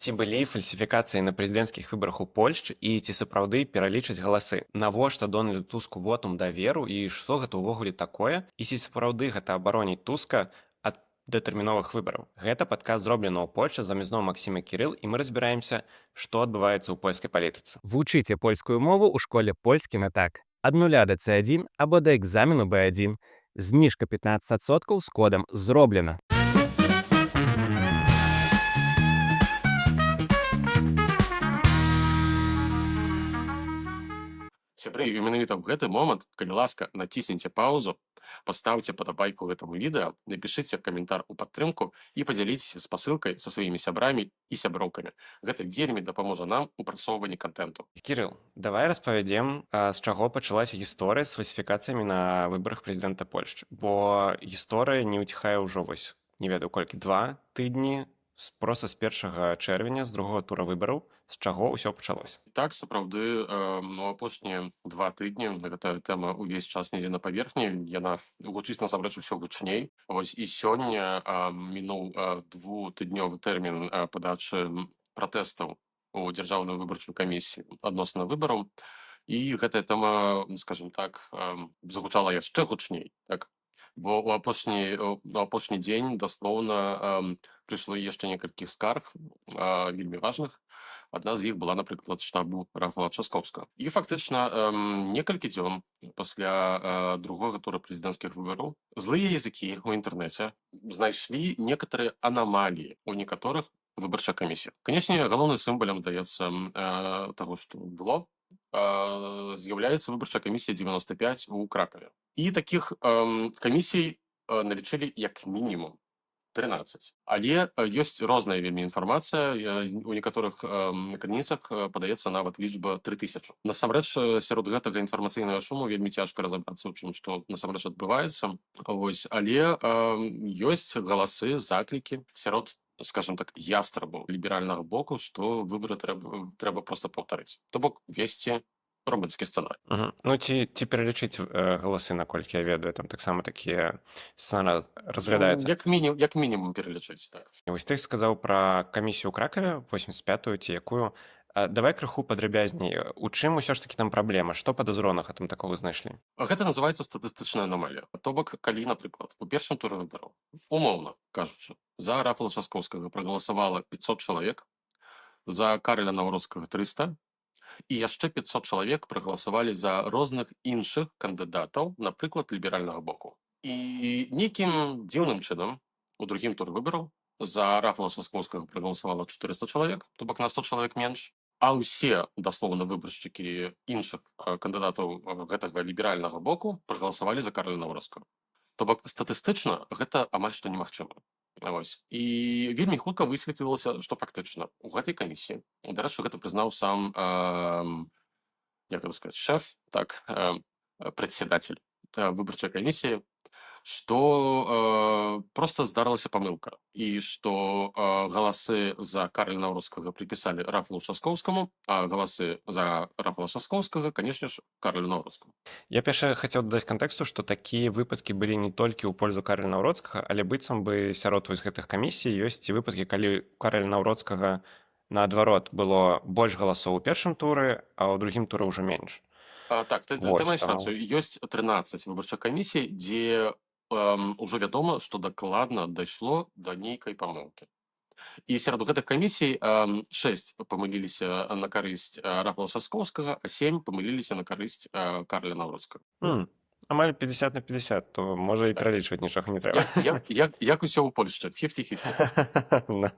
Ці былі фальсіфікацыі на прэзідэнцкіх выбарах у Польшчы і ці сапраўды пералічаць галасы? Навошта Дональду Туску вотум даверу і што гэта ўвогуле такое? І ці сапраўды гэта абароніць Туска ад датэрміновых выбараў? Гэта падкаст зроблена ў Польшчы за мізноў Максіма Кірыл, і мы разбіраемся, што адбываецца ў польскай палітыцы. Вучыце польскую мову ў школе польскі на так. Ад 0 да C1 або да экзамену B1. Зніжка 15% з кодам «Зроблена». Сябры, і менавіта ў гэты момант, калі ласка, націсніце паўзу, пастаўце падабайку гэтаму відэа, напішыце каментар у падтрымку і падзяліцеся спасылкай са сваімі сябрамі і сяброўкамі. Гэта вельмі дапаможа нам у прасоўванні кантэнту. Кірыл, давай распавядзем, з чаго пачалася гісторыя з фальсіфікацыямі на выбарах прэзідэнта Польшчы. Бо гісторыя не ўціхае ўжо вось, не ведаю колькі, 2 тыдні, проста з 1 чэрвеня, з другога тура выбараў, з чаго ўсё пачалося. Так, сапраўды, апошнія 2 тыдні гэтая тэма ўвесь час недзе на паверхні, яна гучыць насамрэч усё гучней. Вось і сёння мінуў 2-тыднёвы тэрмін падачы пратэстаў у дзяржаўную выбарчую камісію адносна выбараў. І гэтая тэма, скажем так, загучала яшчэ гучней. Так? Бо ў апошні дзень даслоўна прыйшло яшчэ некалькі скарг вельмі важных. Адна з іх была, напрыклад, штабу Рафала Часкоўскага. І фактычна некалькі дзён пасля другога тура прэзідэнцкіх выбараў злыя языкі ў інтэрнэце знайшлі некаторыя анамаліі ў некаторых выбарчых камісіях. Канечне, галоўным сімвалам, здаецца, таго, што было, з'яўляецца выбарчая камісія 95 у Кракаве. І такіх камісій налічылі як мінімум 13. Але ёсць розная вельмі інфармацыя. У некаторых крыніцах падаецца нават лічба 3000. Насамрэч, сярод гэтага інфармацыйнага шуму вельмі цяжка разабрацца ў чым, што насамрэч адбываецца. Вось. Але ёсць галасы, заклікі сярод, скажем так, ястрабаў ліберальнага боку, што выбары трэба проста паўтарыць. То бок весці романскі сцэнарый. Ну, ці пералічыць галасы, наколькі я ведаю, там таксама такія сцэнары разглядаюцца. Як мінімум пералічыць, так. Вось ты сказаў пра камісію ў Кракаве, 85-ю ці якую. Давай крыху падрабязней. У чым усё ж такі там праблема? Што падазронага там такога знайшлі? Гэта называецца статыстычная аномалія. То бок, калі, напрыклад, у першым туры выбараў, умоўна кажучы, за Рафала Часкоўскага прагаласавала 500 чалавек, за Караля Наўродскага 300, і яшчэ 500 чалавек прагаласавалі за розных іншых кандыдатаў, напрыклад, ліберальнага боку. І нейкім дзіўным чынам у другім туры выбараў за Рафала Часкоўскага прагаласавала 400 чалавек, то бок на 100 чалавек менш, а ўсе, даслоўна, выбаршчыкі іншых кандыдатаў гэтага ліберальнага боку прагаласавалі за Караля Наўродскага. То бок статыстычна гэта амаль што немагчыма. Вось. І вельмі хутка высветлілася, што фактычна у гэтай камісіі, дарэчы, гэта прызнаў сам, як гэта сказаць, шэф, так, прадседатель выбарчай камісіі, што проста здарылася памылка і што галасы за Караля Наўродскага припісалі Рафалу Часкоўскаму, а галасы за Рафала Часкоўскага, канешне ж, Каралю Наўродскаму. Я першае хацеў дадаць кантэксту, што такія выпадкі былі не толькі ў пользу Караля Наўродскага, але быццам бы сярод вось гэтых камісій ёсць і выпадкі, калі Караля Наўродскага наадварот было больш галасоў у першым туры, а ў другім туры ўжо менш. Так, ты маеш рацыю. Ёсць 13 выбарчых камісій, дзе ўжо вядома, што дакладна дайшло да нейкай памылкі. І сярод гэтых камісій 6 памыліліся на карысць Рафала Часкоўскага, а 7 памыліліся на карысць Караля Наўродскага. Амаль 50 на 50, то можа і пералічваць нічога не трэба. Як усё ў Польшчы? 50-50.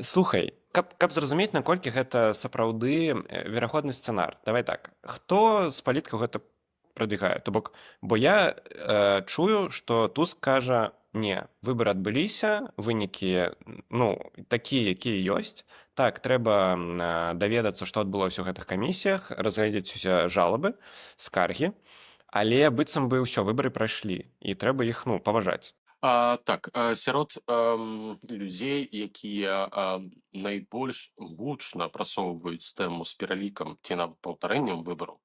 Слухай, каб зразумець, наколькі гэта сапраўды верагодны сцэнар. Давай так, хто з палітыкаў гэта прадвігае? То бок, бо я чую, што Туск кажа, не, выбары адбыліся, вынікі, такія, якія ёсць. Так, трэба даведацца, што адбылося ў гэтых камісіях, разгледзець усе жалобы, скаргі, але быццам бы ўсё, выбары прайшлі, і трэба іх, паважаць. Так, сярод людзей, якія найбольш гучна прасоўваюць тэму з пералікам ці нават паўтарэннем выбараў,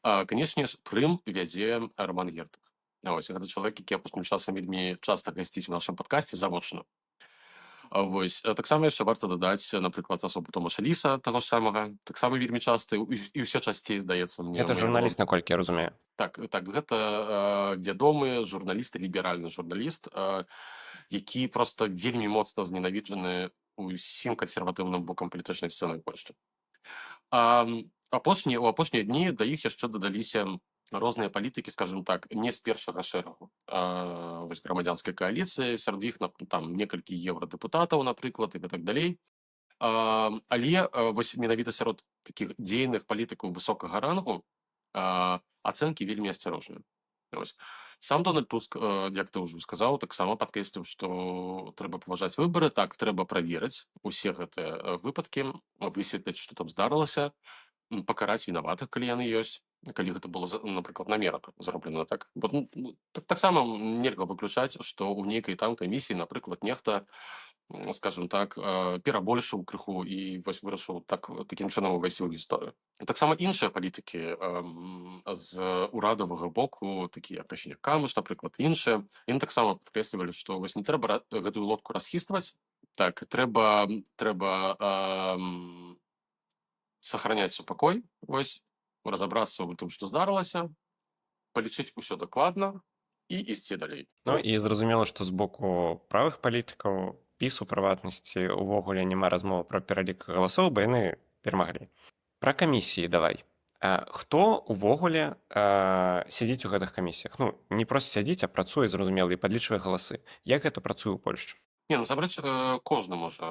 канешне ж, прым вядзе Роман Гертых. Гэта чалавек, які апошнім часам вельмі часта гасціць у нашым падкасці завочна. Таксама яшчэ варта дадаць, напрыклад, асобу Томаша Ліса таго ж самага, таксама вельмі часта і ўсё часцей, здаецца мне, Гэта мы яго журналіст, наколькі я разумею. так, гэта вядомы журналіст, ліберальны журналіст, які проста вельмі моцна зненавіджаны ўсім кансерватыўным бокам палітычнай сцэны ў Польшчы. У апошнія дні да іх яшчэ дадаліся розныя палітыкі, скажем так, не з першага шэрагу грамадзянскай кааліцыі, сярод іх там некалькі еўрадэпутатаў, напрыклад, і гэтак далей. Але менавіта сярод такіх дзейных палітыкаў высокага рангу ацэнкі вельмі асцярожныя. Сам Дональд Туск, як ты ўжо сказаў, таксама падкрэсліў, што трэба паважаць выбары, так, трэба праверыць усе гэтыя выпадкі, высветліць, што там здарылася, пакараць вінаватых, калі яны ёсць, калі гэта было, напрыклад, намерана зроблена так. Бо таксама нельга выключаць, што ў нейкай там камісіі, напрыклад, нехта, скажем так, перабольшыў крыху і вырашыў такім чынам увайсці ў гісторыю. Таксама іншыя палітыкі з урадавага боку, такія як Касіняк Камыш, напрыклад, іншыя, яны таксама падкрэслівалі, што не трэба гэтую лодку расхістваць, так, трэба сохраняць супакой, разабрацца ў тым, што здарылася, палічыць усё дакладна і ісці далей. Ну і зразумела, што з боку правых палітыкаў, пісу прыватнасці, увогуле няма размовы пра пералік галасоў, бо яны перамаглі. Пра камісіі давай. Хто увогуле сядзіць у гэтых камісіях? Ну, не проста сядзіць, а працуе, зразумела, і падлічвае галасы. Як гэта працуе ў Польшчы? Насамрэч, кожны можа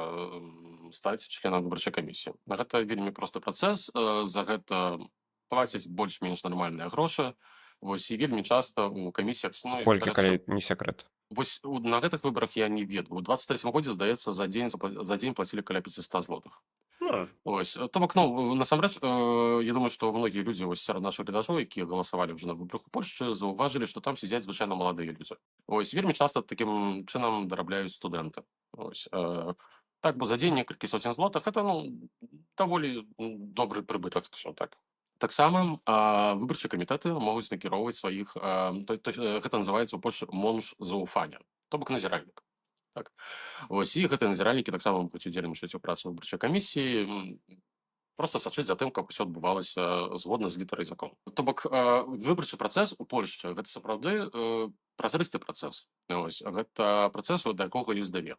стаць членам выбарчай камісіі. Гэта вельмі просты працэс, за гэта плацяць больш-менш нармальныя грошы. І вельмі часта ў камісіях... Колькі, калі не секрэт? На гэтых выбарах я не ведаю. У 23-м годзе, здаецца, за дзень плацілі каля 500 злотых. То бок, насамрэч, я думаю, што многія людзі сярод нашых гледачоў, якія галасавалі ўжо на выбарах у Польшчы, заўважылі, што там сядзяць звычайна маладыя людзі. Вельмі часта такім чынам дарабляюць студэнты. Так, бо за дзень некалькі соцень злотых, гэта даволі добры прыбытак, скажем так. Таксама выбарчыя камітэты могуць накіроўваць сваіх, гэта называецца ў Польшчы монж зауфання, то бок назіральнік. Так. І гэтыя назіральнікі таксама могуць удзельнічаць у працы выбарчай камісіі, проста сачыць за тым, каб усё адбывалася згодна з літарай закону. То бок выбарчы працэс у Польшчы гэта сапраўды празрысты працэс. Гэта працэс, да якога ёсць давер.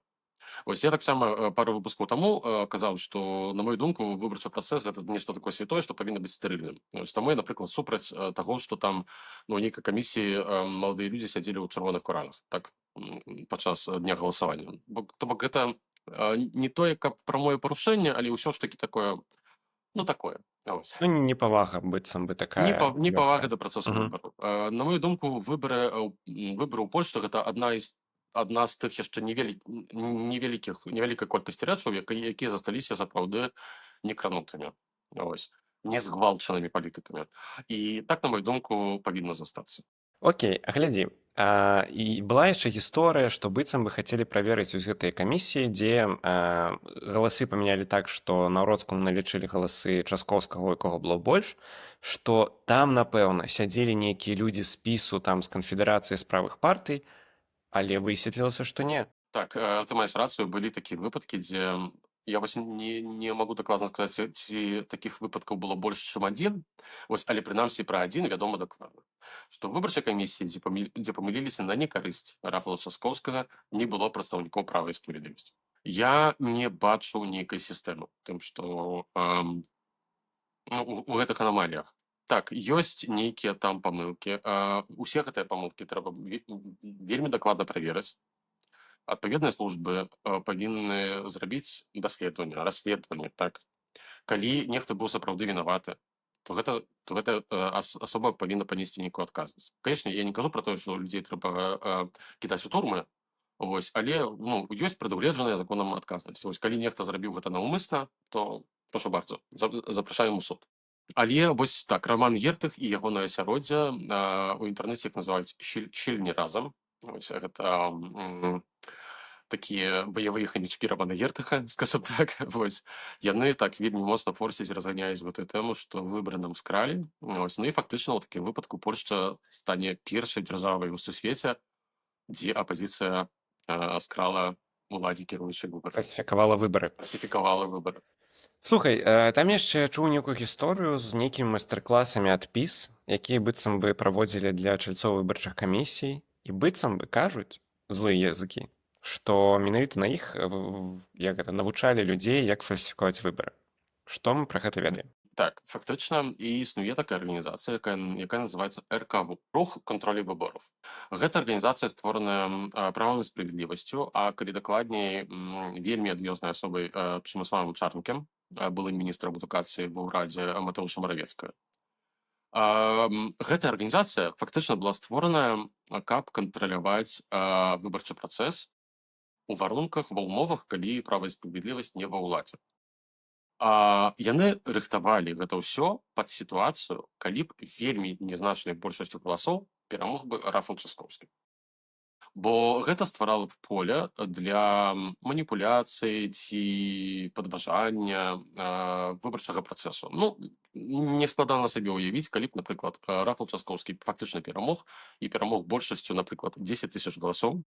Я таксама пару выпускаў таму казаў, што, на мою думку, выбарчы працэс гэта нешта такое святое, што павінна быць стэрыльным. Таму я, напрыклад, супраць таго, што там у нейкай камісіі маладыя людзі сядзелі ў чырвоных куралах, так, падчас дня галасавання. То бок гэта не тое, каб прамое парушэнне, але ўсё ж такі такое, такое. Непавага, быццам бы такая. Непавага да працэсу выбару. На мою думку, выбары ў Польшчы гэта адна з тых яшчэ невялікай колькасці рэчаў, якія засталіся сапраўды некранутымі, не згвалчанымі палітыкамі. І так, на мою думку, павінна застацца. Окей, глядзі. І была яшчэ гісторыя, што быццам бы хацелі праверыць вось гэтыя камісіі, дзе галасы памянялі так, што на Гродскім налічылі галасы Часкоўскага, у якога было больш, што там, напэўна, сядзелі нейкія людзі з пісу, там, з канфедэрацыі з правых партый, але высветлілася, што не. Так, ты маеш рацыю, былі такія выпадкі, дзе я не магу дакладна сказаць, ці такіх выпадкаў было больш, чым адзін, але прынамсі пра адзін вядома дакладна, што выбарчай камісіі, дзе памыліліся на некарысць Рафала Часкоўскага, не было прадстаўнікоў права і справядлівасці. Я не бачу нейкай сістэмы, тым, што у гэтых анамаліях. Так, ёсць нейкія там памылкі. Усе гэтыя памылкі трэба вельмі дакладна праверыць. Адпаведныя службы павінны зрабіць расследаванне, так. Калі нехта быў сапраўды вінаваты, то гэта асоба павінна панесці нейкую адказнасць. Канечне, я не кажу пра тое, што людзей трэба кідаць у турмы, але ёсць прадугледжаная законам адказнасць. Калі нехта зрабіў гэта наўмысна, то прошу bardzo, запрашаем у суд. Але так, Роман Гертых і ягонае асяроддзе у інтэрнэце іх называюць «Щільні разам». Гэта такія баявыя хомячкі Романа Гертыха, скажем так. Яны так вельмі моцна форсяць, разганяюць гэтую тэму, што выбары нам скралі. І фактычна ў такім выпадку Польшча стане першай дзяржавай у сусвеце, дзе апазіцыя скрала уладзе кіруючай выбары. Фальсіфікавала выбары. Фальсіфікавала выбары. Слухай, там яшчэ чуў нейкую гісторыю з нейкімі майстар-класамі ад ПІС, якія быццам бы праводзілі для чальцоў выбарчых камісій, і быццам бы кажуць злыя языкі, што менавіта на іх як гэта навучалі людзей, як фальсіфікаваць выбары. Што мы пра гэта ведаем? Так, фактычна і існуе такая арганізацыя, якая называецца РКВ, рух кантролю выбораў. Гэта арганізацыя створаная правам і справядлівасцю, а калі дакладней, вельмі адвёзнай асобай Przemysławem Czarnkiem, былым міністрам адукацыі ва ўрадзе Матэуша Маравецкага. Гэтая арганізацыя фактычна была створаная, каб кантраляваць выбарчы працэс у варунках, ва ўмовах, калі права і справядлівасць не ва ўладзе. Яны рыхтавалі гэта ўсё пад сітуацыю, калі б вельмі нязначнай большасцю галасоў перамог бы Рафал Часкоўскі. Бо гэта стварала б поле для маніпуляцый ці падважання выбарчага працэсу. Ну, не складана сабе ўявіць, калі б, напрыклад, Рафал Часкоўскі фактычна перамог і перамог большасцю, напрыклад, 10 000 галасоў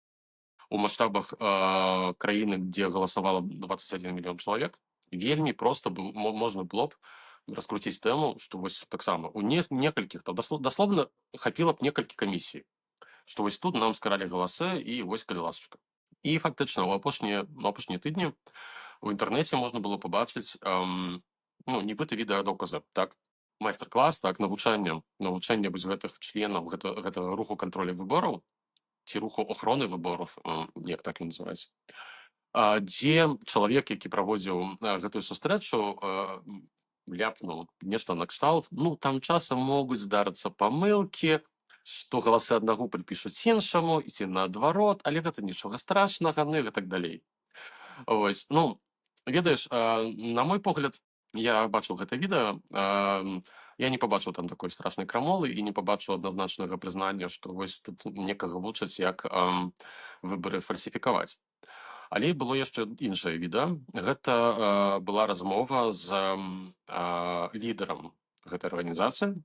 у маштабах краіны, дзе галасавала 21 мільён чалавек. Вельмі проста можна было б раскруціць тэму, што вось таксама у некалькіх, дасловна хапіла б некалькі камісій, што вось тут нам скаралі галасы і вось калі ласачка. І фактычна на апошнія тыдні у інтэрнэце можна было пабачыць нібыта відэадоказы, так, майстар-клас, так, навучанне вось гэтых членаў гэтага руху кантролю выбораў ці руху охороны выбораў, як так ён называецца, дзе чалавек, які праводзіў гэтую сустрэчу, ляпнуў нешта накшталт, ну, там часам могуць здарыцца памылкі, што галасы аднаго прыпішуць іншаму, ці наадварот, але гэта нічога страшнага, ну і гэтак далей. Ось, ну, ведаеш, на мой погляд, я бачыў гэта відэа, я не пабачыў там такой страшнай крамолы і не пабачыў адназначнага прызнання, што вось тут некага вучаць, як выбары фальсіфікаваць. Але было яшчэ іншае відэа. Гэта была размова з лідарам гэтай арганізацыі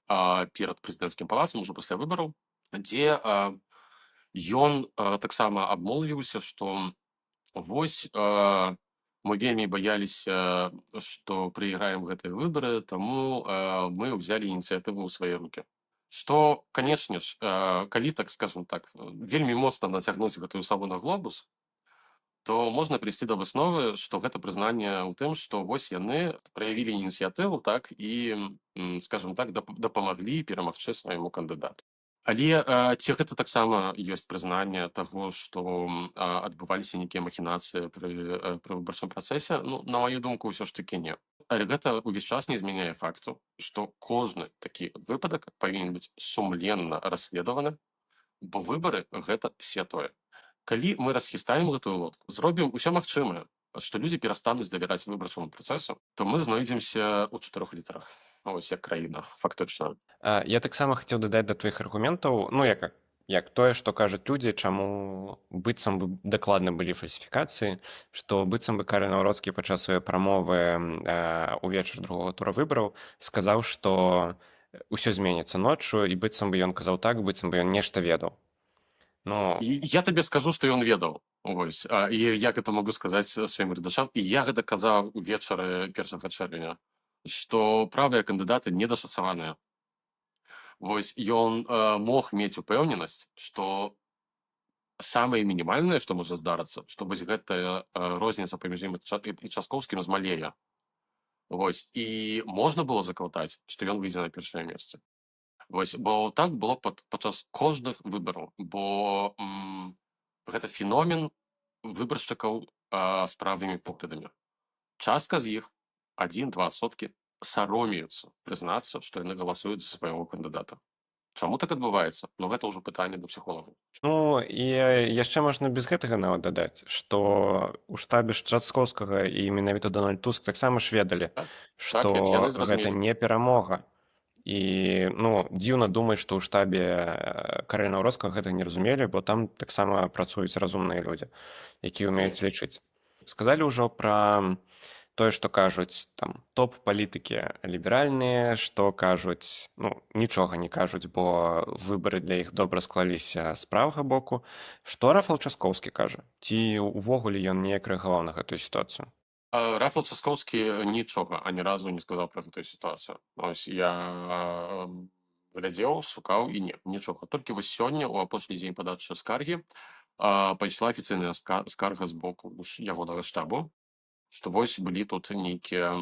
перад прэзідэнцкім палацам, ужо пасля выбараў, дзе ён таксама абмолвіўся, што вось мы вельмі баяліся, што прайграем гэтыя выбары, таму мы ўзялі ініцыятыву ў свае рукі. Што, канешне ж, калі, так скажам так, вельмі моцна нацягнуць гэтую саву на глобус, то можна прыйсці да высновы, што гэта прызнанне ў тым, што вось яны праявілі ініцыятыву, так, і, скажам так, дапамаглі перамагчы свайму кандыдату. Але ці гэта таксама ёсць прызнанне таго, што адбываліся нейкія махінацыі пры выбарчым працэсе? Ну, на маю думку, ўсё ж такі не. Але гэта ўвесь час не змяняе факту, што кожны такі выпадак павінен быць сумленна расследаваны, бо выбары гэта святое. Калі мы расхістаем гэтую лодку, зробім усё магчымае, што людзі перастануць давяраць выбарчаму працэсу, то мы знойдземся ў 4 літарах. Ось як краіна, фактычна. Я таксама хацеў дадаць да тваіх аргументаў, ну, як тое, што кажуць людзі, чаму быццам бы дакладна былі фальсіфікацыі, што быццам бы Карл Наўроцкі падчас сваёй прамовы увечар другога тура выбараў сказаў, што ўсё зменіцца ноччу, і быццам бы ён казаў так, быццам бы ён нешта ведаў. Ну, Я табе скажу, што ён ведаў. Вось. І як гэта могу сказаць сваім гледачам, і я гэта казаў увечары 1 чэрвеня, што правыя кандыдаты недашацаваныя. Вось, ён мог мець упэўненасць, што самае мінімальнае, што можа здарыцца, што вось гэтая розніца паміж ім і Часкоўскім змалее. Вось, і можна было закладаць, што ён выйдзе на першае месца. Вось, бо так было падчас кожных выбараў, бо гэта феномен выбаршчыкаў з правымі поглядамі. Частка з іх, 1-2%, саромеюцца прызнацца, што яны галасуюць за свайго кандыдата. Чаму так адбываецца? Ну, гэта ўжо пытанне да псіхолагаў. Ну, і яшчэ можна без гэтага нават дадаць, што ў штабе Часкоўскага і менавіта Дональд Туск таксама ж ведалі, што яны гэта зразумелі. не перамога. І, ну, дзіўна думаць, што ў штабе Карля Наўроцкага гэта не разумелі, бо там таксама працуюць разумныя людзі, якія ўмеюць лічыць. Сказалі ўжо пра тое, што кажуць там топ-палітыкі ліберальныя, што кажуць, ну, нічога не кажуць, бо выбары для іх добра склаліся з правага боку. Што Рафал Часкоўскі кажа? Ці ўвогуле ён неяк рэагаваў на гэтую сітуацыю? Рафал Часкоўскі нічога ані разу не сказаў пра гэтую сітуацыю. Ось я глядзеў, шукаў і нічога. Толькі вось сёння у апошні дзень падачы скаргі пайшла афіцыйная скарга з боку ягонага штабу, што вось былі тут нейкія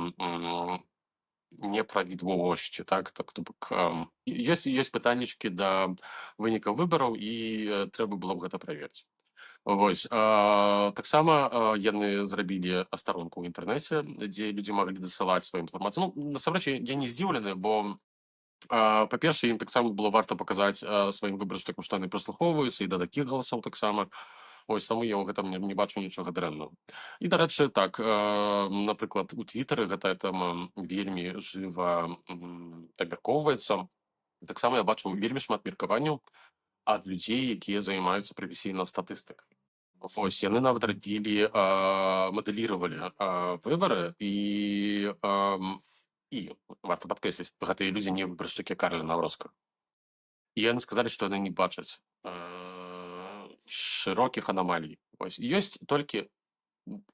неправідвовасці, так то бок ёсць пытаннячкі да вынікаў выбараў і трэба было б гэта праверыць. Вось таксама яны зрабілі старонку ў інтэрнэце, дзе людзі маглі дасылаць сваю інфармацыю. Ну, насамрэч я не здзіўлены, бо па-першае, ім таксама было варта паказаць сваім выбаршчыкам, што яны прыслухоўваюцца і да такіх галасоў таксама. Ось таму я ў гэтым не бачу нічога дрэннага. І, дарэчы, так, напрыклад, у твітары гэтая тэма вельмі жыва абмяркоўваецца. Таксама я бачу вельмі шмат меркаванняў ад людзей, якія займаюцца прафесійна статыстыкай. Вось яны нават рабілі мадэліравалі выбары і варта падкрэсліць, гэтыя людзі не выбаршчыкі Карля Навроцкага. І яны сказалі, што яны не бачаць шырокіх анамалій. Ось ёсць толькі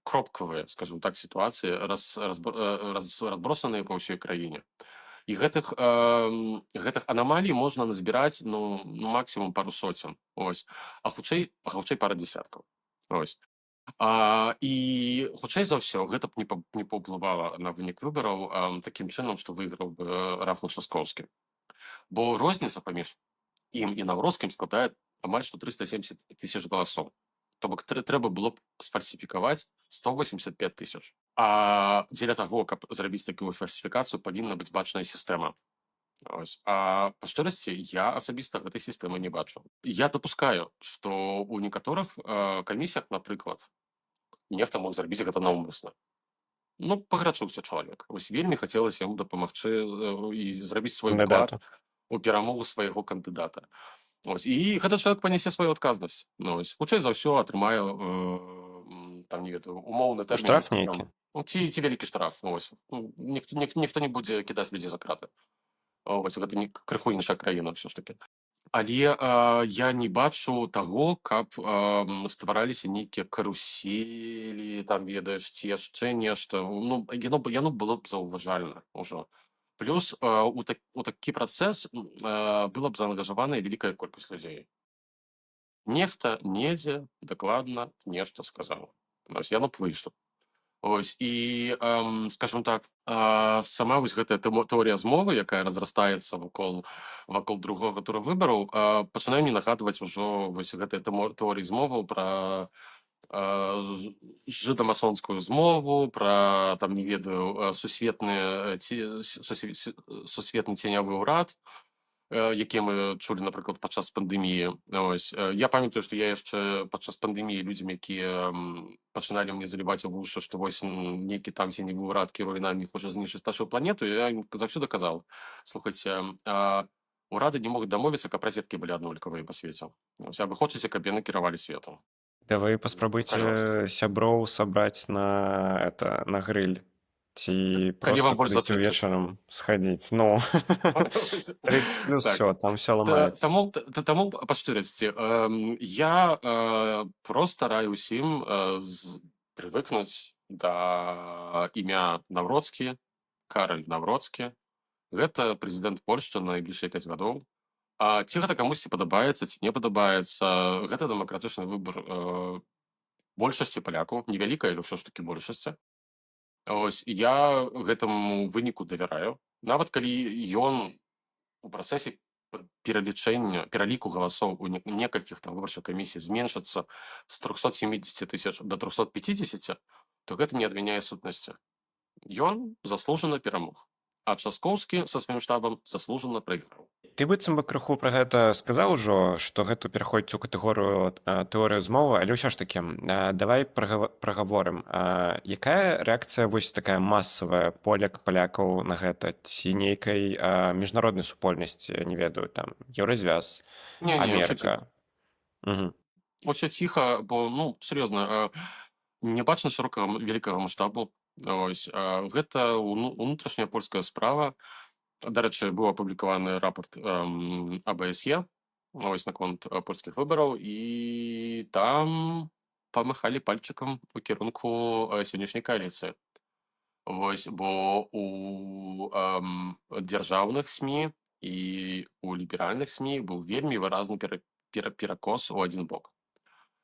кропкавыя, скажем так, сітуацыі разбросаныя па ўсёй краіне. І гэтых анамалій можна назбіраць максімум пару соцень. Ось. А хутчэй пара дзясяткаў. Ось. І хутчэй за ўсё гэта б не паўплывала на вынік выбараў такім чынам, што выйграў бы Рафал Часкоўскі. Бо розніца паміж ім і Навроцкім складае амаль што 370 тысяч галасоў. То бок трэба было б сфальсіфікаваць 185 тысяч. А дзеля таго, каб зрабіць такую фальсіфікацыю, павінна быць бачная сістэма. Ось. А па шчырасці, я асабіста гэтай сістэмы не бачу. Я дапускаю, што ў некаторых камісіях, напрыклад, нехта мог зрабіць гэта наўмысна. Ну, пагарачыўся чалавек. Вось вельмі хацелася яму дапамагчы і зрабіць свой уклад у перамогу свайго кандыдата. Ось. І гэты чалавек панясе сваю адказнасць. Ось. Хутчэй за ўсё атрымае там, не ведаю, умоўны тэрмін. Штраф нейкі? Ці вялікі штраф. Ось. Ніхто не будзе кідаць людзей за краты. Ось, гэта крыху іншая краіна ўсё ж такі. Але я не бачу таго, каб ствараліся нейкія каруселі, там, ведаеш, ці яшчэ нешта. Ну, яно было б заўважальна ўжо. Плюс у такі працэс была б заангажаваная вялікая колькасць людзей. Нехта недзе дакладна нешта сказаў. Вось яно б выйшла. Ось, і, скажем так, сама вось гэтая тэорыя змовы, якая разрастаецца вакол другога тура выбараў, пачынае мне нагадваць ужо вось гэтыя тэорыі змоваў пра жыда-масонскую змову, пра, там, не ведаю, сусветны ценявы ўрад, якія мы чулі, напрыклад, падчас пандэміі. Ось. Я памятаю, што я яшчэ падчас пандэміі людзям, якія пачыналі мне заліваць у вушы, што вось нейкі там ценявы ўрад кіруе намі, хоча знішчыць нашу планету, я ім заўсёды казаў: слухайце, ўрады не могуць дамовіцца, каб розеткі былі аднолькавыя па свеце. Ось, а вы хочаце, каб яны кіравалі светом. Да вы паспрабуйце сяброў сабраць на грыль. Ці проста кудысь увечарам схадзіць. Ну, 30 плюс всё, там всё ламаецца. Таму, па шчырасці, я проста раю ўсім прывыкнуць да імя Навроцкі, Караль Навроцкі. Гэта прэзідэнт Польшчы на найбліжшыя 5 гадоў. Ці гэта камусьці падабаецца, ці не падабаецца, гэта дэмакратычны выбар большасці палякаў, невялікай, але ўсё ж такі большасці. Ось, я гэтаму выніку давяраю. Нават калі ён у працэсе пераліку галасоў у некалькіх там выбарчых камісій зменшыцца з 370 тысяч до 350, то гэта не адмяняе сутнасці. Ён заслужана перамог. А Часкоўскі са сваім штабам заслужана прайграў. Ты быццам бы крыху пра гэта сказаў ужо, што гэта пераходзіць у катэгорыю тэорыю змовы, але ўсё ж такі давай прагаворым. Якая рэакцыя вось такая масавая палякаў на гэта? Ці нейкай міжнароднай супольнасці, не ведаю, там Еўразвяз, Амерыка? Усё ціха, бо, ну, сур'ёзна, не бачна шырокага вялікага маштабу Гэта унутрашняя польская справа. Дарэчы, быў апублікаваны рапорт АБСЕ наконт польскіх выбараў, і там памахалі пальчыкам у кірунку сённяшняй кааліцыі. Бо у дзяржаўных СМІ і у ліберальных СМІ быў вельмі выразны перакос у адзін бок.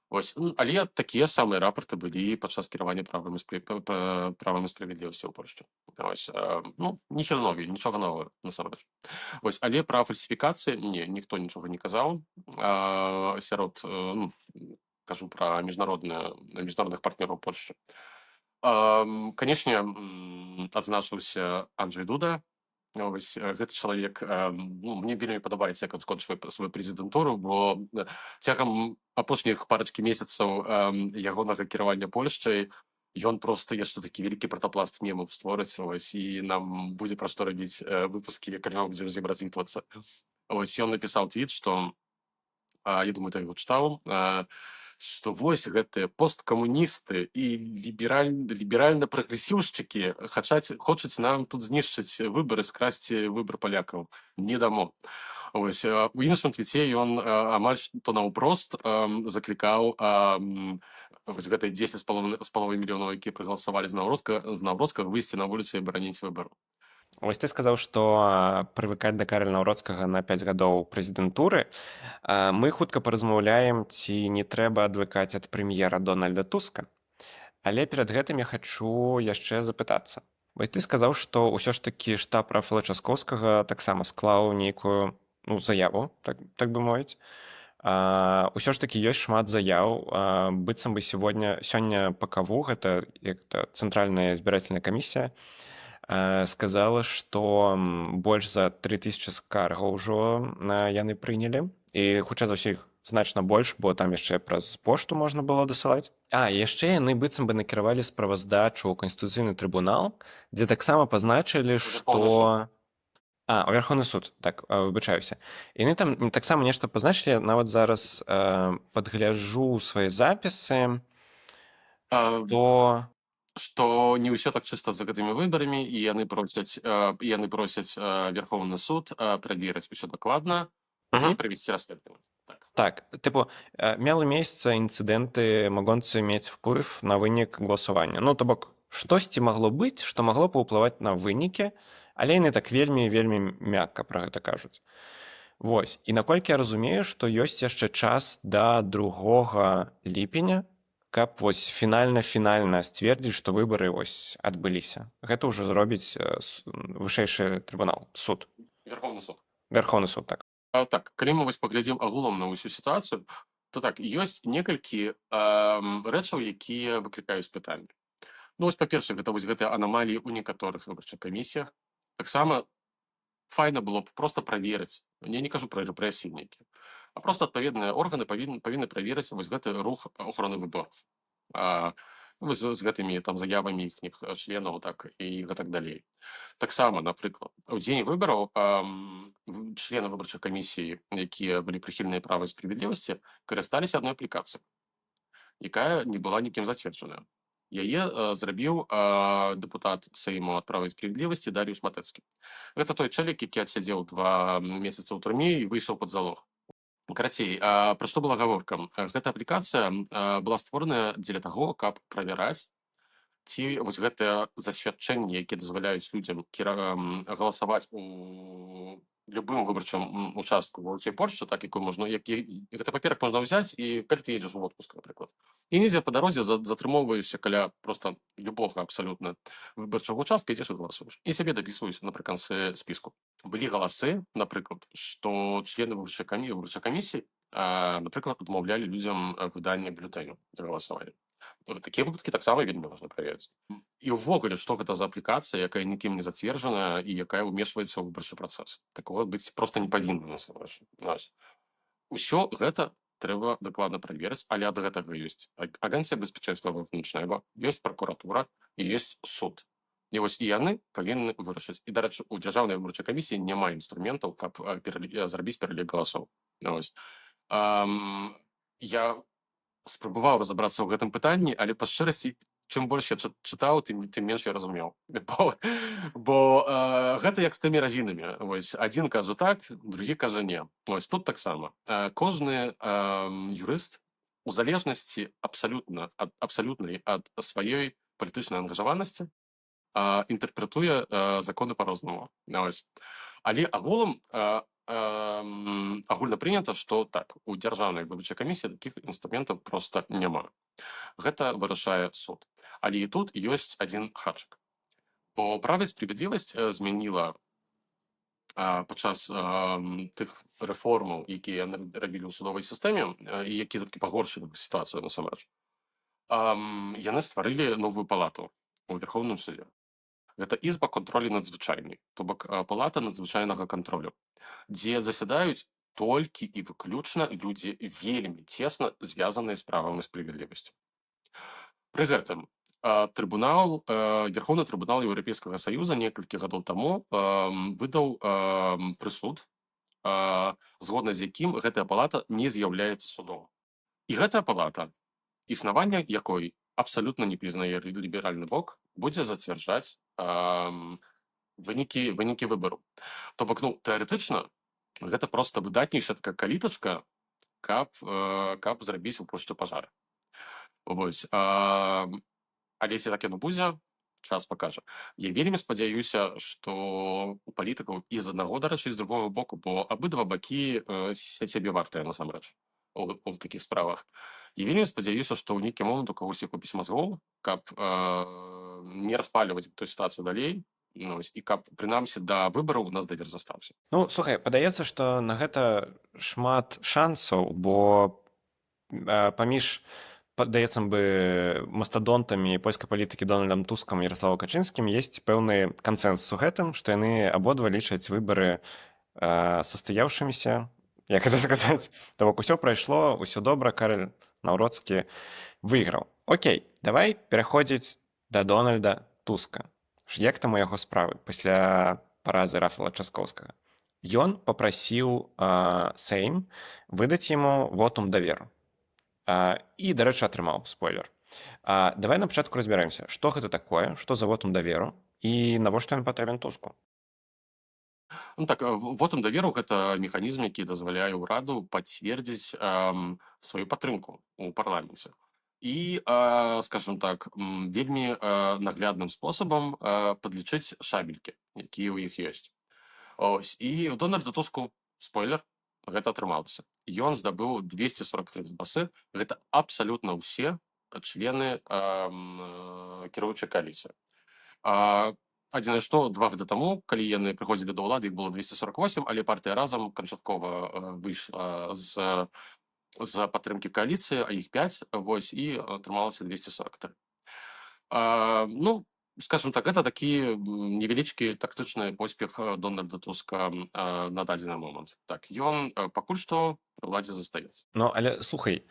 Але такія самыя рапорты былі падчас кіравання правам і справядлівасці ў Польшчы. Ніхіл нові, нічога новага, насамрэч. Але пра фальсіфікацыі ніхто нічога не казаў. Сярод, кажу пра міжнародных партнёраў Польшчы. Канешне, адзначыўся Анджэй Дуда. Гэты чалавек, мне вельмі падабаецца, як ён скончыў сваю прэзідэнтуру, бо цягам апошніх парачкі месяцаў ягонага кіравання Польшчай ён проста яшчэ такі вялікі пратапласт мемаў створыць, і нам будзе пра што рабіць выпускі, калі мы будзем з ім развітвацца. Ён напісаў твіт, што, я думаю, ты яго чытаў, што гэтыя посткамуністы і ліберальна-прагрэсіўшчыкі хочуць нам тут знішчыць выбары, скрасці выбар палякаў. Не дамо. У іншым твіце ён амаль што наўпрост заклікаў гэтай 10,5 мільёнаў, якія прагаласавалі з Наўродска, выйсці на вуліцы і бараніць выбару. Вось ты сказаў, што прывыкаць да Караля Наўродскага на 5 гадоў прэзідэнтуры. Мы хутка паразмаўляем, ці не трэба адвыкаць ад прэм'ера Дональда Туска. Але перад гэтым я хачу яшчэ запытацца. Вось ты сказаў, што ўсё ж такі штаб Рафала Часкоўскага таксама склаў нейкую заяву, так бы мовіць. Усё ж такі ёсць шмат заяў. Быццам бы сёння ПКВ, гэта Цэнтральная збірательная камісія, сказала, што больш за 3000 скаргаў ужо яны прынялі. І хутчэй за ўсё іх значна больш, бо там яшчэ праз пошту можна было дасылаць. Яшчэ яны быццам бы накіравалі справаздачу ў Канстытуцыйны трыбунал, дзе таксама пазначылі, што... У Верховны суд, так, выбачаюся. Яны там таксама нешта пазначылі, нават зараз падгляджу свае запісы, што не ўсё так чыста за гэтымі выбарамі, і яны просяць Верховны суд праверыць усё дакладна і правесці расследаванне. Так, мелі месца інцыдэнты, могące мець ўплыв на вынік галасавання. То бок, штосьці магло быць, што магло паўплываць на вынікі, але яны так вельмі мякка пра гэта кажуць. І наколькі я разумею, што ёсць яшчэ час да 2 ліпеня, каб фінальна сцвердзіць, што выбары адбыліся. Гэта ўжо зробіць вышэйшы трыбунал, суд. Верховны суд, так. Так, калі мы паглядзім агулам на ўсю сітуацыю, то так, ёсць некалькі рэчаў, якія выклікаюць пытанні. Па-першае, гэта гэтыя анамаліі ў некаторых выбарчых камісіях. Таксама файна было б проста праверыць, я не кажу пра рэпрэсіўнікі, а проста адпаведныя органы павінны праверыць гэты рух охороны выбораў. З гэтымі заявамі іхніх членаў і гэтак далей. Таксама, напрыклад, у дзень выбараў члены выбарчай камісіі, якія былі прыхільныя права і справядлівасці, карысталіся адной аплікацыяй, якая не была нікім зацверджаная. Яе зрабіў дэпутат Сейму ад права і справядлівасці Дар'юш Матэцкі. Гэта той чалавек, які адсядзеў 2 месяцы ў турме і выйшаў пад залог. Карацей, пра што была гаворка? Гэта аплікацыя была створаная дзеля таго, каб правяраць, ці гэтыя засвядчэнні, якія дазваляюць людзям галасаваць у любым выбарчым участку ва ўсёй Польшчы, гэта паперак можна ўзяць, і калі ты едзеш у отпуск, напрыклад. І недзе па дарозе затрымоўваешся каля проста любога абсалютна выбарчага участка, ідзеш і галасуеш. І сябе дапісваюць напрыканцы спіску. Былі галасы, напрыклад, што члены выбарчай камісіі, напрыклад, адмаўлялі людзям выданне бюлетэняў для галасавання. Такія выпадкі таксама вельмі важна праверыць. І ўвогуле, што гэта за аплікацыя, якая нікім не зацверджаная і якая ўмешваецца ў выбарчы працэс. Такого быць проста не павінна, насамрэч. Усё гэта трэба дакладна праверыць, але ад гэтага ёсць Агенцыя беспечэнства внутрішняга, ёсць пракуратура і ёсць суд. І яны павінны вырашыць. І, дарэчы, у дзяржаўнай выбарчай камісіі няма інструментаў, каб зрабіць пералік галасоў. Я спрабаваў разабрацца ў гэтым пытанні, але па шчырасці чым больш я чытаў, тым менш я разумеў. Бо гэта як з тымі равінамі. Вось адзін кажа так, другі кажа не. Вось тут таксама. Кожны юрыст у залежнасці абсалютнай ад сваёй палітычнай ангажаванасці інтэрпрэтуе законы па-рознаму. Вось. Але агулам агульна прынята, што так, у дзяржаўнай выбарчай камісіі такіх інструментаў проста няма. Гэта вырашае суд. Але і тут ёсць адзін хачык. Бо Права і справядлівасць змяніла падчас тых рэформаў, якія яны рабілі ў судовай сістэме, і якія толькі пагоршылі сітуацыю насамрэч. Яны стварылі новую палату у Верховным судзе. Гэта ізба контролю надзвычайнай, то бок палата надзвычайнага контролю, дзе засядаюць толькі і выключна людзі вельмі цесна звязаныя з правам і справядлівасцю. Пры гэтым Верховны трыбунал Еўрапейскага Саюза некалькі гадоў таму выдаў прысуд, згодна з якім гэтая палата не з'яўляецца судом. І гэтая палата, існаванне якой абсалютна не прызнае ліберальны бок, будзе зацвярджаць вынікі выбару. То бок, тэарэтычна, гэта проста выдатнейшая такая калітачка, каб зрабіць у пошце пажар. Вось. Але ці так яно будзе, час пакажа. Я вельмі спадзяюся, што у палітыкаў і з аднаго, дарэчы, і з другога боку, бо абодва бакі сябе вартыя насамрэч у такіх справах. Я вельмі спадзяюся, што ў нейкі момант у кагосьці купіць мазгоў, каб не распальваць эту сітуацыю далей, і каб, прынамсі, да выбараў у нас давер застаўся. Ну, слухай, падаецца, што на гэта шмат шансаў, бо паміж, падаецца бы, мастадонтамі польскай палітыкі Дональдам Тускам і Ярославам Качынскім ёсць пэўны кансэнсус у гэтым, што яны абодва лічаць выбары састаяўшымися, як гэта сказаць, то бок усё прайшло, усё добра, Карэль Наўроцкі выйграў. Окей, давай пераходзіць да Дональда Туска. Як там у яго справы пасля паразы Рафала Часкоўскага? Ён папрасіў Сейм выдаць яму вотум даверу. І, дарэчы, атрымаў, спойлер. Давай на пачатку разбяремся, што гэта такое, што за вотум даверу і навошта ён патрэбен Туску? Так, вотум даверу гэта механізм, які дазваляе ўраду пацвердзіць сваю падтрымку ў парламенце. І, скажем так, вельмі наглядным спосабам падлічыць шабелькі, якія ў іх ёсць. Ось. І у Дональда Туску, спойлер, гэта атрымалася. Ён здабыў 243 галасы. Гэта абсалютна ўсе члены кіруючай кааліцыі. Адзінае што, 2 гады таму, калі яны прыходзілі да ўлады, іх было 248, але партыя разам канчаткова выйшла з падтрымкі кааліцыі, а іх 5, вось, і атрымалася 243. Скажем так, гэта такі невялічкі тактычны поспех Дональда Туска на дадзены момант. Так, ён пакуль што пры ўладзе застаецца. Ну, але, слухай,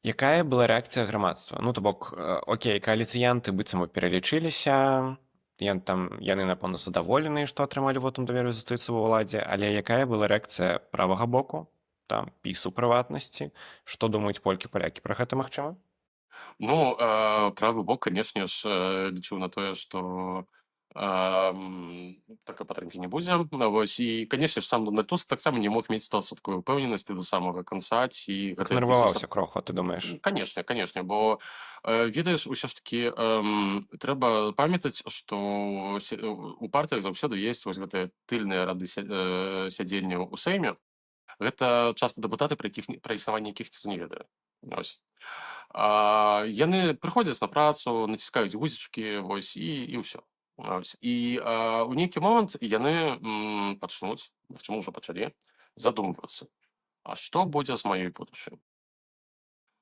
якая была рэакцыя грамадства? Ну, то бок, окей, кааліцыянты быццам бы пералічыліся, яны, напэўна, задаволеныя, што атрымалі вотум даверу і застаюцца ва ўладзе, але якая была рэакцыя правага боку, там, ПІСу прыватнасці? Што думаюць полькі-палякі пра гэта, магчыма? Правы бок, канешне ж, лічыў на тое, што такой падтрымкі не будзе. Вось. І, канешне ж, сам Дональд Туск таксама не мог мець 100% ўпэўненасці да самага канца. Нерваваўся кроху, ты думаеш? Канешне, бо, ведаеш, усё ж такі трэба памятаць, што у партыях заўсёды ёсць вось гэтыя тыльныя рады сядзення ў Сейме. Гэта часта дэпутаты, пра існаванне якіх ніхто не ведае. Вось. Яны прыходзяць на працу, націскаюць гузічкі, вось, і ўсё. І ў нейкі момант яны пачнуць, магчыма, ўжо пачалі, задумвацца, а што будзе з маёй будучынай?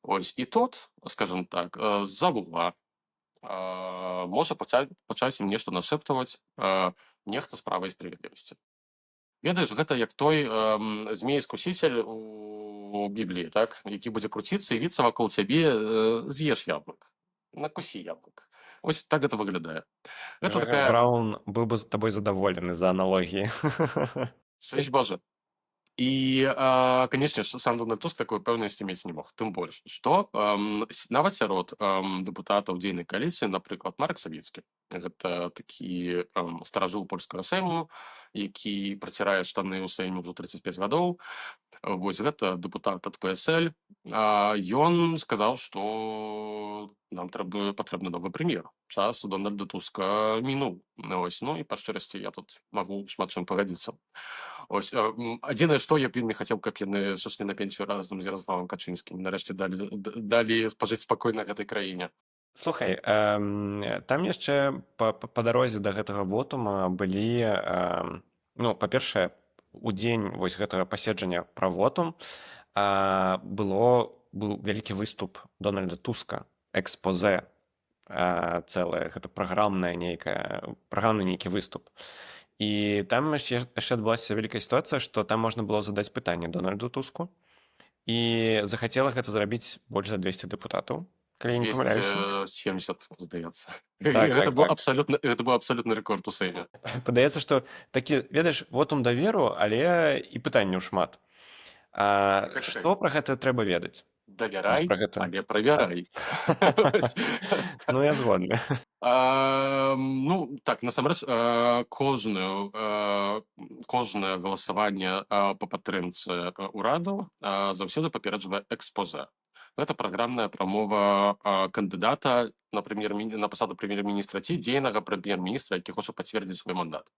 Ось. І тут, скажем так, з-за вугла можа пачаць ім нешта нашэптаваць нехта з Права і справядлівасці. Ведаеш, гэта як той змей-скусіцель у Бібліі, так, які будзе круціцца і віцца вакол цябе, з'еш яблык, накусі яблык. Ось так гэта выглядае. Гэта Браун быў бы з табой задаволены за аналогіі. Свеч Божа. І, канешне ж, сам Дональд Туск такой пэўнасці мець не мог. Тым больш, што нават сярод дэпутатаў дзейнай кааліцыі, напрыклад, Марк Савіцкі, гэта такі старажыл польскага сейму, які працірае штаны ў сейме ўжо 35 гадоў. Вось гэта дэпутат ад ПСЛ. Ён сказаў, што нам патрэбны новы прэм'ер. Час Дональда Туска мінуў. Ось, ну і па шчырасці я тут магу шмат чым пагадзіцца. Ось, адзінае, што я б вельмі хацеў, каб яны сышлі на пенсію разам з Ярославам Качынскім. Нарэшце далі спажыць спакойна гэтай краіне. Слухай, там яшчэ па дарозе да гэтага вотума былі, ну, па-першае, у дзень вось гэтага паседжання пра вотум быў вялікі выступ Дональда Туска, экспозе цэлае, гэта праграмны нейкі выступ. І там яшчэ адбылася вялікая сітуацыя, што там можна было задаць пытанне Дональду Туску, і захацела гэта зрабіць больш за 200 дэпутатаў, калі я не памыляюся. 270, здаецца. Так, Гэта так, быў абсалютны рэкорд у Сейме. Падаецца, што такі, ведаеш, вотум даверу, але і пытанняў шмат. Што пра гэта трэба ведаць? Давярай, Пра гэта. але правярай. Ну, я згодны. Ну, так, насамрэч, кожнае галасаванне па падтрымцы ўраду заўсёды папереджвае экспозе. Гэта праграмная прамова кандыдата на пасаду прэм'ер-міністра ці дзейнага прэм'ер-міністра, які хоча пацвердзіць свой мандат.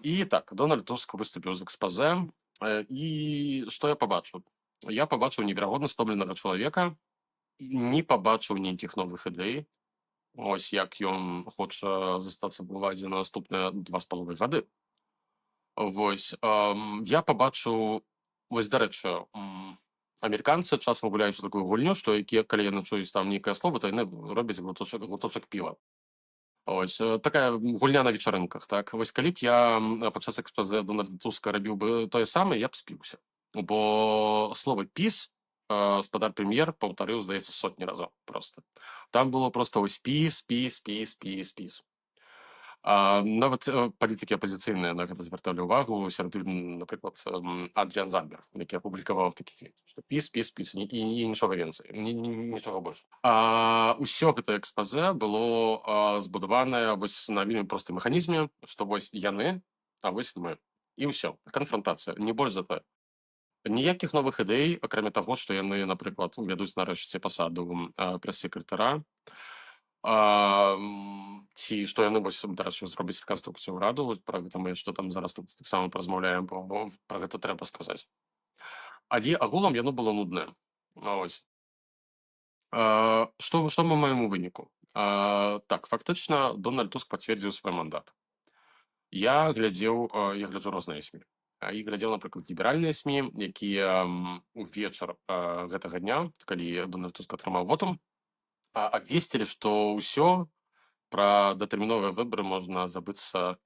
І так, Дональд Туск выступіў з экспозе, і што я пабачыў? Я пабачыў неверагодна стомленага чалавека, не пабачыў нейкіх новых ідэй, ось як ён хоча застацца ва ўладзе на наступныя 2,5 гады. Вось, я пабачыў, вось, дарэчы, амерыканцы часам гуляюць у такую гульню, што калі яны чуюць там нейкае слова, то яны робяць глоточак піва. Ось, такая гульня на вечарынках, так? Вось, калі б я падчас экспозе Дональда Туска рабіў бы тое самае, я б спіўся. Бо слова «піс» спадар прэм'ер паўтарыў, здаецца, сотні разоў проста. Там было проста вось «піс», «піс», «піс», «піс», «піс». Нават палітыкі апазіцыйныя на гэта звярталі ўвагу, сярод іх, напрыклад, Адріан Зальберг, які апублікаваў такі твіт, што «піс», «піс», «піс» і нічога венцай, нічога больш. Усё гэта экспозе было збудаванае вось на вельмі простым механізме, што вось яны, а вось мы. І ўсё, канфронтацыя, не больш за тое. Ніякіх новых ідэй, акрамя таго, што яны, напрыклад, вядуць нарэшце пасаду прэс-секратара, ці што яны вось, дарэчы, зробяць рэканструкцыю ўраду, пра гэта мы яшчэ там зараз тут таксама паразмаўляем, бо пра гэта трэба сказаць. Але агулам яно было нуднае. Ось. Што мы маем у выніку? Так, фактычна Дональд Туск пацвердзіў свой мандат. Я глядзеў розныя СМІ. І глядзеў, напрыклад, ліберальныя СМІ, якія увечар гэтага дня, калі Дональд Туск атрымаў вотум, абвесцілі, што ўсё пра датэрміновыя выбары можна забыцца,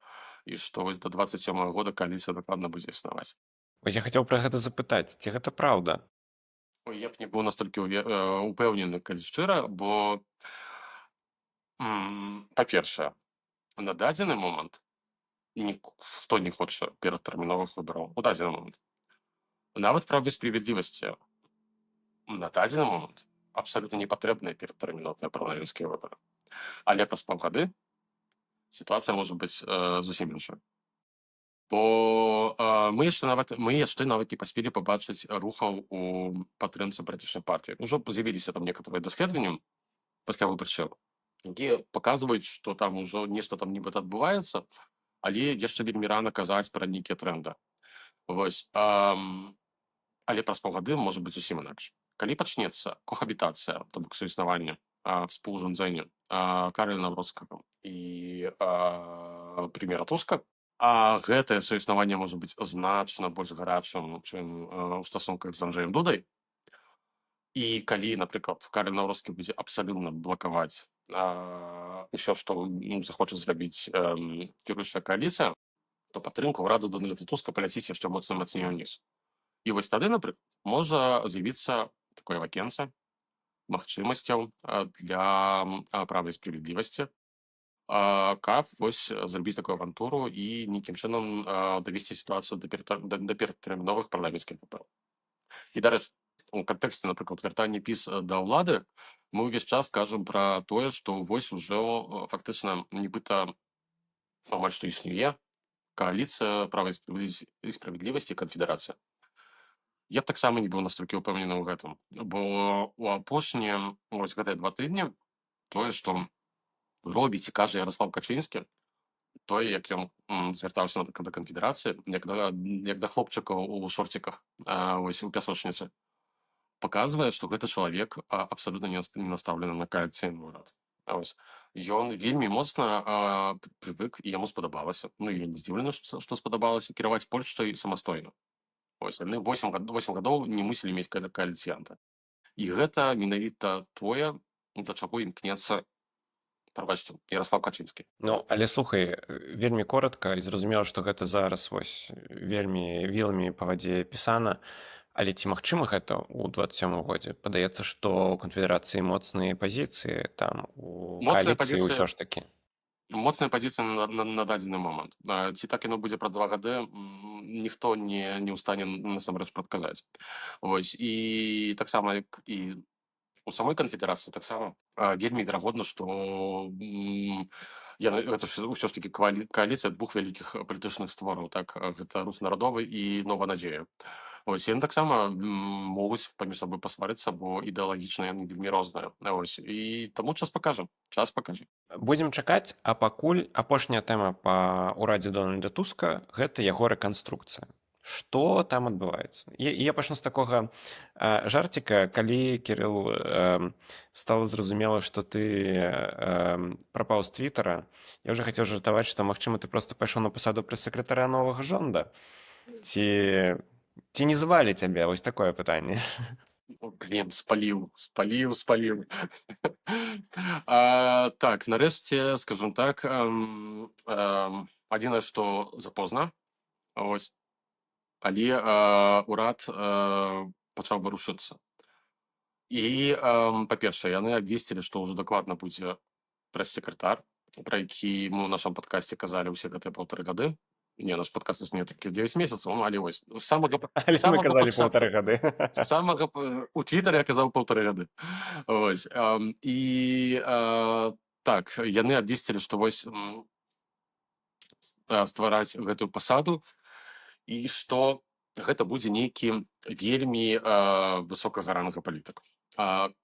і што вось да 27-го года кааліцыя дакладна будзе існаваць. Вось я хацеў пра гэта запытаць, ці гэта праўда? Ой, я б не быў настолькі упэўнены, калі шчыра, бо, па-першае, на дадзены момант ніхто не хоча перадтэрміновых выбараў. У дадзены момант. Нават Правда і справядлівасці на дадзены момант абсалютна не патрэбныя перадтэрміновыя парламенцкія выбары. Але праз паўгады сітуацыя можа быць зусім іншая. Бо мы яшчэ нават не паспелі пабачыць рухаў у падтрымцы палітычнай партыі. Ужо з'явіліся там некаторыя даследаванні пасля выбарчых, якія паказваюць, што там ужо нешта там нібыта адбываецца, але яшчэ вельмі рана казаць пра нейкія трэнды. Вось. Але праз паўгады можа быць зусім інакш. Калі пачнецца кохабітацыя, то бок суіснаванне, współrządzenie Карля Nawrockiego і прэм'ера Туска, гэтае суіснаванне можа быць значна больш гарачым, чым у стасунках з Анджэем Дудай. І калі, напрыклад, Карл Nawrocki будзе абсалютна блакаваць усё, што захоча зрабіць кіруючая кааліцыя, то падтрымка ўраду Дональда Туска паляціць яшчэ мацней уніз. І вось тады, напрыклад, можа з'явіцца такое вакенце магчымасцяў для Права і справядлівасці каб вось зрабіць такую авантуру і нейкім чынам давесці сітуацыю да перадтэрміновых парламенцкіх выбараў. І дарэчы, у кантэксце, напрыклад, вяртання піс да ўлады мы ўвесь час кажам пра тое, што вось ужо фактычна нібыта амаль што існуе кааліцыя права і справядлівасці канфедэрацыя. Я б таксама не быў настолькі ўпэўнены ў гэтым, бо у апошнія вось гэтыя 2 тыдні тое, што робіць і кажа Ярослав Качынскі, тое, як ён звяртаўся да канфедэрацыі, як да хлопчыкаў у шорціках вось у пясочніцы, паказвае, што гэты чалавек абсалютна не настаўлены на кааліцыйны ўрад. Вось. Ён вельмі моцна прывык, і яму спадабалася. Ну, я не здзіўлены, што спадабалася кіраваць Польшчай самастойна. Вось, яны 8 гадоў не мусілі мець кааліцыянта. І гэта менавіта тое, да чаго імкнецца, прабачце, Ярослав Качынскі. Ну, але слухай, вельмі коротка, і зразумела, што гэта зараз вось вельмі віламі па вадзе пісана, але ці магчыма гэта ў 27 годзе? Падаецца, што ў канфедэрацыі моцныя пазіцыі, там у Моцныя кааліцыі пазіцыі ўсё ж такі. Моцная пазіцыя на дадзены момант. Ці так яно будзе праз 2 гады, ніхто не ў стане насамрэч прадказаць. Вось. І таксама, як і у самой канфедэрацыі, таксама вельмі верагодна, што гэта ўсё ж такі кааліцыя 2 вялікіх палітычных створаў. Так? Гэта Рух народовы і Нова надзея. Вось, яны таксама могуць паміж сабой пасварыцца, бо ідэалагічна яны вельмі розныя. Вось. І таму час пакажа. Час пакажа. Будзем чакаць, а пакуль апошняя тэма па ўрадзе Дональда Туска – гэта яго рэканструкцыя. Што там адбываецца? Я пачну з такога жарціка, калі, Кірыл, стала зразумела, што ты прапаў з Твіттера, я ўжо хацеў жартаваць, што, магчыма, ты проста пайшоў на пасаду прэс-сакратара новага жонда? Ці не звалі цябе? Вось такое пытанне. Блин, спаліў. Так, нарэшце, скажем так, адзінае, што запозна, ось, але ўрад пачаў варушыцца. І, па-першае, яны абвесцілі, што ўжо дакладна будзе прэс-сакратар, пра які мы ў нашым падкасці казалі ўсе гэтыя 1,5 гады. Не, наш падкаст існуе толькі 9 месяцаў, але вось, Але мы казалі 1,5 гады. у Твіттары я казаў 1,5 гады. Вось. І так, яны абвесцілі, што вось ствараць гэтую пасаду, і што гэта будзе нейкі вельмі высокага ранга палітык.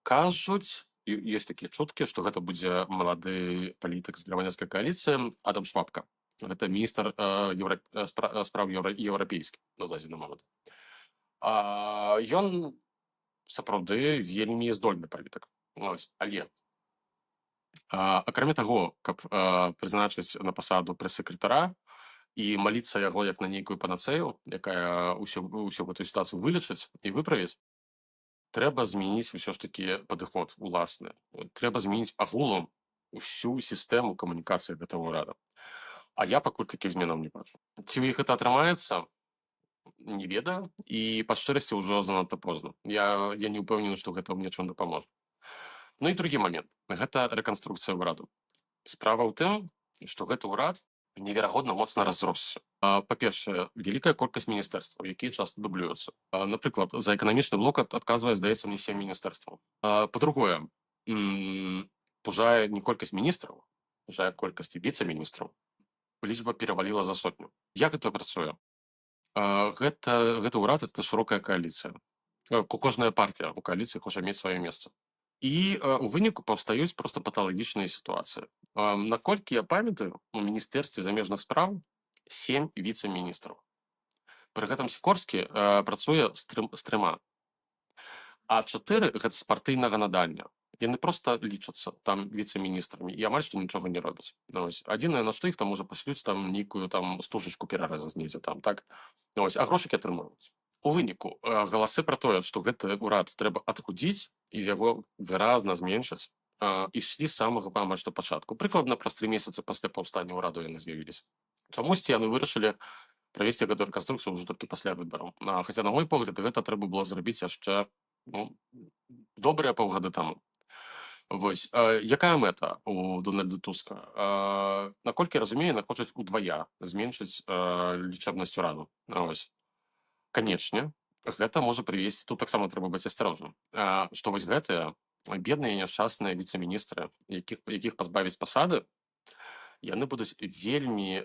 Кажуць, ёсць такія чуткі, што гэта будзе малады палітык з грамадзянскай кааліцыі Адам Швабка. Гэта міністр справ еўрапейскіх на дадзены момант. Ён сапраўды вельмі здольны палітык. Але акрамя таго, каб прызначыць на пасаду прэс-сакратара і маліцца яго як на нейкую панацэю, якая ўсю гэтую сітуацыю вылечыць і выправіць, трэба змяніць ўсё ж такі падыход уласны. Трэба змяніць агулам усю сістэму камунікацыі гэтага ўрада. А я пакуль такіх зменаў не бачу. Ці ў іх гэта атрымаецца, не ведаю, і па шчырасці ўжо занадта позна. Я не ўпэўнены, што гэта ў нечым дапаможа. Ну і другі момент. Гэта рэканструкцыя ўраду. Справа ў тым, што гэты ўрад неверагодна моцна разросся. Па-першае, вялікая колькасць міністэрстваў, якія часта дублююцца. Напрыклад, за эканамічны блок адказвае, здаецца, не 7 міністэрстваў. Па-другое, пужае не колькасць міністраў, пужае колькасць віцэ-міністраў. Лічба пераваліла за 100. Як гэта працуе? Гэта ўрад, гэта шырокая кааліцыя. Кожная партія ў кааліцыі хоча мець сваё месца. І у выніку паўстаюць проста паталагічныя сітуацыі. Наколькі я памятаю, у міністэрстве замежных спраў 7 віцэ-міністраў. Пры гэтым Сікорскі працуе з 3. А 4 гэта з партыйнага надання. Яны проста лічацца там віцэ-міністрамі і амаль што нічога не робяць. Адзінае, на што іх там можа пашлюць там нейкую там стужачку перараза знедзе там, так? А грошыкі атрымаюць. У выніку галасы пра тое, што гэты ўрад трэба адхудзіць і яго выразна зменшыць, ішлі з самага амаль што пачатку. Прыкладна праз 3 месяцы пасля паўстання ўраду яны з'явіліся. Чамусьці яны вырашылі правесці гэтую рэканструкцыю ўжо толькі пасля выбараў. Хаця, на мой погляд, гэта трэба было зрабіць яшчэ добрыя паўгады таму. Вось, якая мэта у Дональда Туска? Наколькі я разумею, яны хочуць удвая зменшыць лічэбнасць ураду. Вось. Канечне, гэта можа прывесці, тут таксама трэба быць асцярожным, што вось гэтыя бедныя няшчасныя віцэ-міністры, якіх пазбавіць пасады, яны будуць вельмі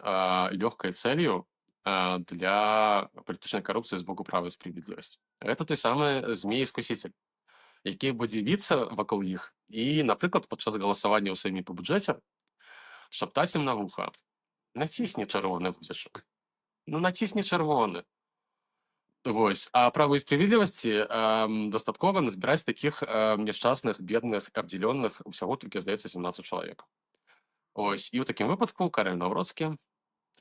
лёгкай цэлью для палітычнай карупцыі з боку права і справядлівасці. Гэта той самы змей-искуситель, які будзе віцца вакол іх і, напрыклад, падчас галасавання ў Сейме па бюджэце шаптаць ім на вуха: націсні чырвоны гузячок, ну націсні чырвоны. Вось. А праву і справядлівасці дастаткова назбіраць такіх няшчасных, бедных, абдзялённых усяго толькі, здаецца, 17 чалавек. Ось. І ў такім выпадку Кароль Навроцкі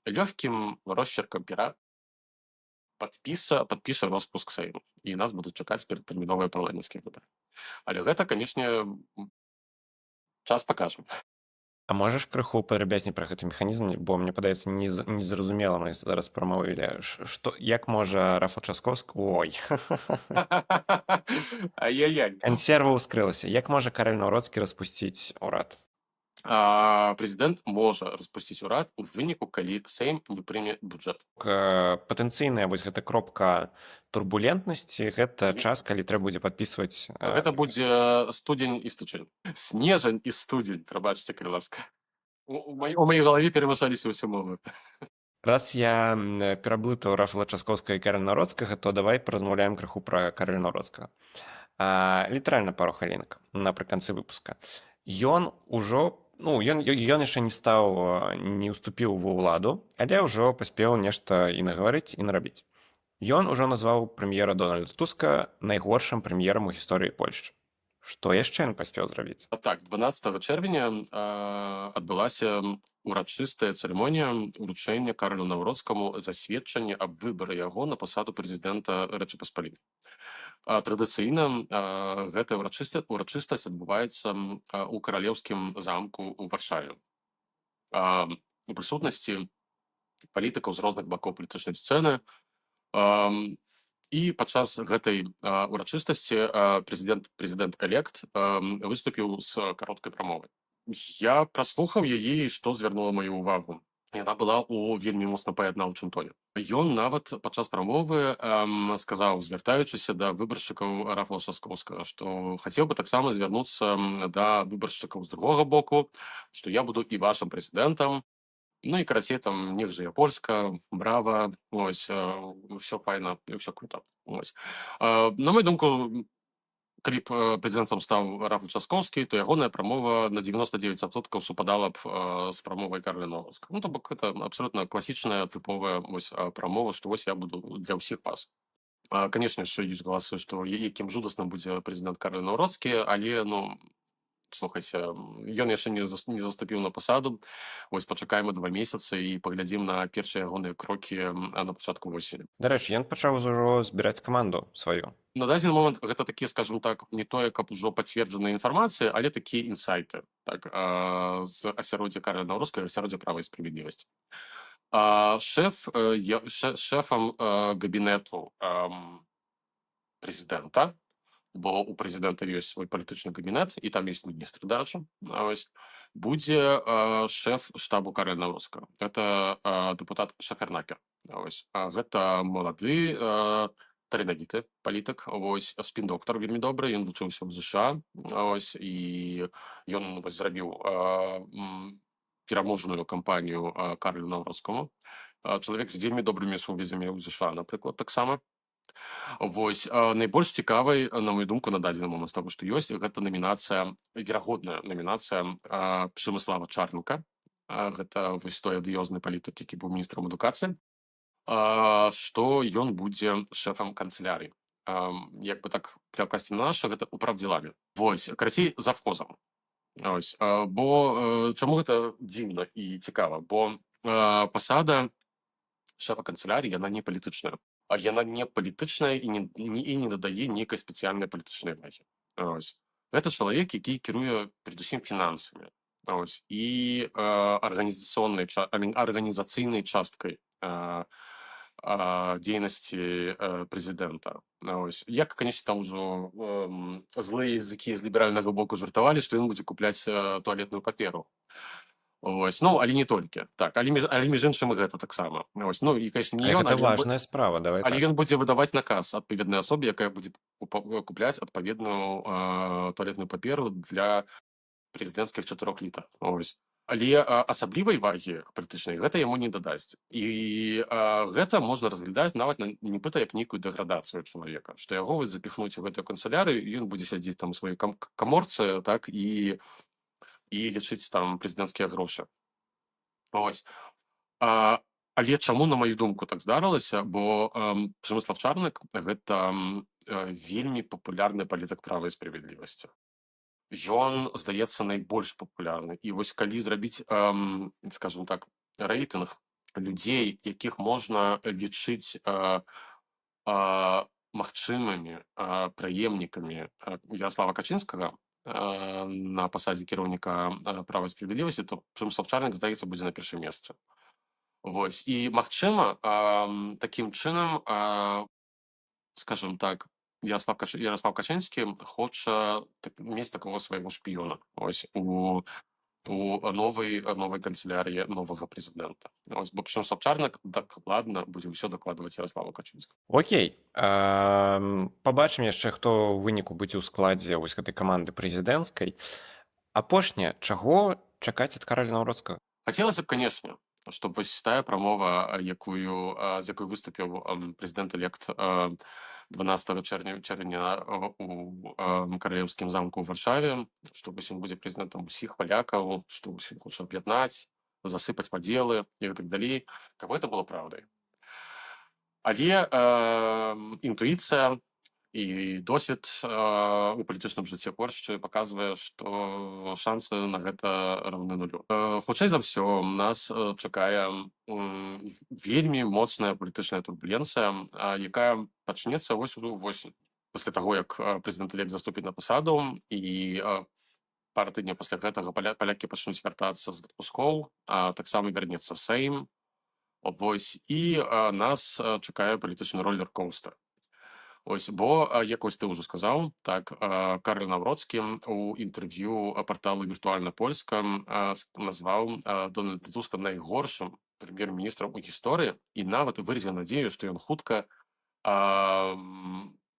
лёгкім росчеркам пера падпіша роспуск Сейму. І нас будуць чакаць перадтэрміновыя парламенцкія выбары. Але гэта, канешне, час пакажа. А можаш крыху падрабязней пра гэты механізм, бо мне падаецца незразумела, мы зараз прамовілі, як можа Рафал Часкоўскі, ой, Ай-яй-яй. кансерва ўскрылася, як можа Кароль Навроцкі распусціць урад? Прэзідэнт можа распусціць урад у выніку, калі Сейм не прыме бюджэт. Патэнцыйная вось гэта кропка турбулентнасці, гэта час, калі трэба будзе падпісваць. Гэта будзе студзень і стычань. Снежань і студзень, прабачце, калі ласка. У маёй галаве перамяшаліся ўсе мовы. Раз я пераблытаў Рафала Часкоўскага і Кароля Навроцкага, то давай паразмаўляем крыху пра Кароля Навроцкага. Літаральна пару хвілінак напрыканцы выпуска. Ён ужо, ён яшчэ не ўступіў ва ўладу, але ўжо паспеў нешта і нагаварыць, і нарабіць. Ён ужо назваў прэм'ера Дональда Туска найгоршым прэм'ерам у гісторыі Польшчы. Што яшчэ ён паспеў зрабіць? Так, 12 чэрвеня адбылася урачыстая цырымонія ўручэння Каролю Навроцкаму засведчання аб выбары яго на пасаду прэзідэнта Рэчы Паспалітай. Традыцыйна гэтая урачыстасць адбываецца ў каралеўскім замку ў Варшаве. У прысутнасці палітыкаў з розных бакоў палітычнай сцэны. І падчас гэтай урачыстасці прэзідэнт-элект выступіў з кароткай прамовай. Я праслухаў яе, і што звярнула маю ўвагу. Яна была ў вельмі моцна паяднаўчым тоне. Ён нават падчас прамовы сказаў, звяртаючыся да выбаршчыкаў Рафала Часкоўскага, што хацеў бы таксама звярнуцца да выбаршчыкаў з другога боку, што я буду і вашым прэзідэнтам. Ну і карацей, там, нех жыве Польска, брава, ось, ўсё файна, ўсё круто. Ось. На мою думку, калі б прэзідэнтам стаў Рафал Часкоўскі, то ягоная прамова на 99% супадала б з прамовай Кароля Навроцкага. То бок гэта абсолютна класічная, тыповая прамова, што вось я буду для ўсіх вас. Канешне ж, ёсць галасы, што якім жудасным будзе прэзідэнт Кароль Навроцкі, але, слухайце, ён яшчэ не заступіў на пасаду. Вось пачакаем 2 месяцы і паглядзім на першыя ягоныя крокі на пачатку восені. Дарэчы, ён пачаў ужо збіраць каманду сваю. На дадзены момант гэта такія, скажем так, не тое, каб ужо пацверджаныя інфармацыі, але такія інсайты, так, з асяроддзя Кароля Навроцкага, асяроддзя права і справядлівасці. Шэфам кабінету прэзідэнта, бо у прэзідэнта ёсць свой палітычны кабінет, і там ёсць міністр, дарэчы, будзе шэф штабу Кароля Навроцкага. Гэта дэпутат Шафернакер. Гэта малады, таленавіты палітык, спін-доктар вельмі добры, ён вучыўся ў ЗША, і ён зрабіў пераможную кампанію Каролю Навроцкаму. Чалавек з вельмі добрымі сувязямі ў ЗША, напрыклад, таксама. Найбольш цікавай, на мою думку, на дадзены момант з таго, што ёсць, гэта намінацыя, верагодная намінацыя Przemysława Czarnka. Гэта вось той адыёзны палітык, які быў міністрам адукацыі, што ён будзе шэфам канцылярыі. Як бы так перакласці на наша, гэта управдзеламі. Вось, карацей, завхозам. Бо чаму гэта дзіўна і цікава? Бо пасада шэфа канцылярыі, яна не палітычная. Яна не палітычная і не дадае нейкай спецыяльнай палітычнай вагі. Гэта чалавек, які кіруе перадусім фінансамі і арганізацыйнай часткай дзейнасці прэзідэнта. Ось. Як, конечно, там ужо злыя языкі з ліберальнага боку жартавалі, што ён будзе купляць туалетную паперу. Ось. Ну, але не толькі. Так, але між іншым і гэта таксама. Ось. Ну, і, конечно, не ён, Гэта але важная справа, давай але так. ён будзе выдаваць наказ адпаведнай асобе, якая будзе купляць адпаведную туалетную паперу для прэзідэнцкіх 4 літр. Ось. Але асаблівай вагі палітычнай гэта яму не дадасць. І гэта можна разглядаць нават нібыта як нейкую дэградацыю чалавека, што яго вось запіхнуць у гэтую канцылярыю, і ён будзе сядзець там у сваёй каморцы, так, і лічыць там прэзідэнцкія грошы. Ось. Але чаму, на маю думку, так здарылася? Бо Przemysław Czarnek гэта вельмі папулярны палітык права і справядлівасці. Ён, здаецца, найбольш папулярны. І вось калі зрабіць, скажем так, рэйтынг людзей, якіх можна лічыць магчымымі праемнікамі Ярослава Качынскага на пасадзе кіраўніка права і справядлівасці, то Przemysław Czarnek, здаецца, будзе на першым месцы. Вось. І, магчыма, такім чынам, скажем так, Ярослав Качинський хоче мець такого свайго шпіёна ось у новай канцылярыі новага прэзідэнта. Ось, бо Przemysław Czarnek дакладна будзе ўсё дакладваць Ярославу Качынскаму. Окей. Пабачым яшчэ, хто ў выніку будзе ў складзе вось гэтай каманды прэзідэнцкай. Апошняе, чаго чакаць ад Караля Наўродскага? Хацелася б, канешне, щоб вось тая прамова, з якой выступіў прэзідэнт-элект 12 чэрвеня у каралеўскім замку ў Варшаве, што вось ён будзе прэзідэнтам усіх палякаў, што ўсіх хоча аб'яднаць, засыпаць падзелы і так далей, каб гэта было праўдай. Але інтуіцыя і досвед у палітычным жыцці Польшчы паказвае, што шансы на гэта раўны нулю. Хутчэй за ўсё, нас чакае вельмі моцная палітычная турбуленцыя, якая пачнецца вось ужо ўвосень. Пасля таго, як прэзідэнт-элект заступіць на пасаду, і пару тыдняў пасля гэтага палякі пачнуць вяртацца з адпускоў, таксама вернецца Сейм. Вось. І нас чакае палітычны роллер-коўстер. Ось, бо, як ось ти вже сказав, так, Карл Навроцький у інтерв'ю порталу «Віртуальна Польська» назвав Дональда Туска найгоршим прем'єр-міністром у історії і навіть виразив надію, що він хутко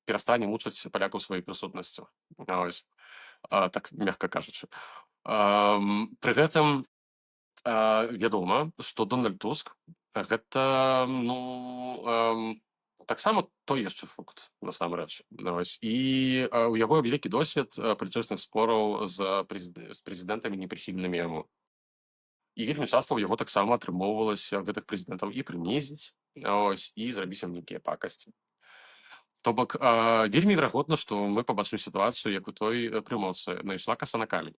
перестане мучити поляків своєю присутністю. Ось, так, м'яко кажучи. При гэтым вядома, што Дональд Туск гэта, ну, таксама той яшчэ фрукт, насамрэч. І у яго вялікі досвед палітычных спораў з прэзідэнтамі непрыхільнымі яму. І вельмі часта ў яго таксама атрымоўвалася гэтых прэзідэнтаў і прынізіць, і зрабіць ім нейкія пакасці. То бок, вельмі верагодна, што мы пабачым сітуацыю, як у той прымоцы найшла каса на камень.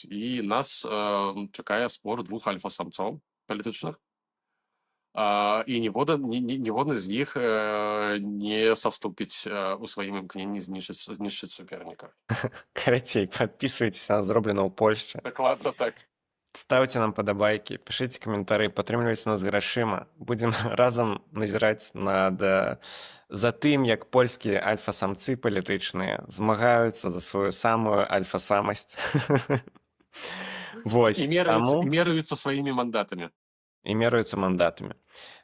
І нас чакае спор двух альфа-самцоў палітычных. І ніводны з іх не саступіць у сваім імкненні знішчыць суперніка. Карацей, подписывайтесь на зроблена ў Польшчы. Дакладна так. Ставьте нам падабайкі, пішыце каментары, падтрымлівайце нас грашыма. Будзем разам назіраць за тым, як польскія альфа-самцы палітычныя змагаюцца за сваю самую альфа-самасць. Вось, І мераюцца сваімі мандатамі. І мераюцца мандатамі.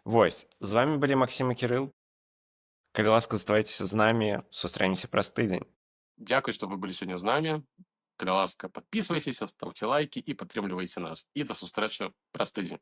Вось, з вами былі Максим і Кірыл. Калі ласка, заставайцеся з намі, сустрэнемся праз тыдзень. Дзякуй, што вы былі сёння з намі. Калі ласка, подписывайтеся, ставьте лайки и падтрымлівайце нас. І да сустрэчы праз тыдзень.